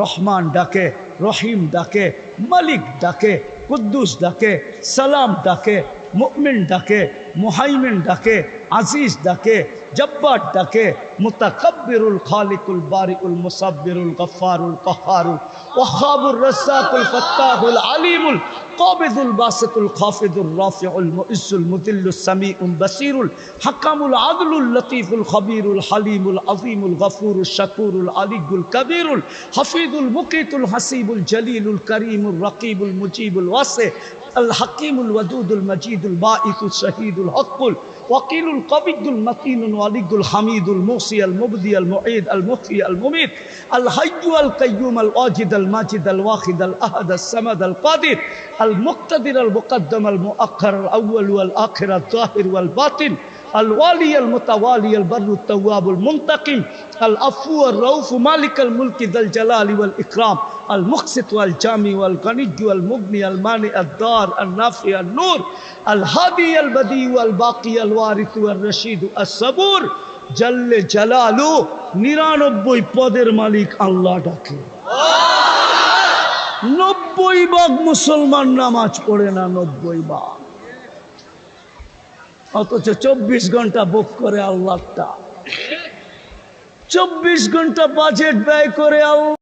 রহমান ডাকে, রহিম ডাকে, মালিক ডাকে, কুদ্দুস ডাকে, সালাম ডাকে, মুমিন ডাকে, মুহাইমিন ডাকে, আজিজ ডাকে, জব্বার ডাকে, মুতাকাব্বিরুল খালিকুল বারিউল মুসাব্বিরুল গফফারুল কাহ্হারুল ওয়াহ্হাবুর রাজ্জাকুল ফাত্তাহুল আলিমুল কাবিদুল বাসিতুল খাফিদুর রাফিউল মুইজ্জুল মুদিল্লুস সামিউল বাসিরুল হাকামুল আদলুল লতীফুল খবীরুল হালিমুল আযীমুল গফুরুশ শাকুরুল আলিয়ুল কবীরুল হাফিজুল মুকিতুল হাসিবুল জলিলুল করিমুর রকিবুল মুজিবুল ওয়াসি আল হাকিমুল ওয়াদুদুল মজিদুল বাঈসুল শহীদুল হকুল وقيل القبيض المتين الولي الحميد الموصي المبدي المعيد المحيي المميت الحي القيوم الواجد الماجد الواحد الأحد الصمد القادر المقتدر المقدم المؤخر الأول والآخر الظاهر والباطن الوالي المتوالي البر التواب المنتقم العفو الرؤوف مالك الملك ذا الجلال والإكرام المقسط والجامع والغني والمغني المانع الدار النافع النور الهادي البديع والباقي الوارث والرشيد الصبور جل جلاله 99 পদের মালিক আল্লাহ ডাকে। 90 ভাগ মুসলমান নামাজ পড়ে না, 90 ভাগ, অথচ 24 ঘন্টা বুক করে আল্লাহটা, 24 ঘন্টা বাজেট ব্যয় করে আল্লাহ।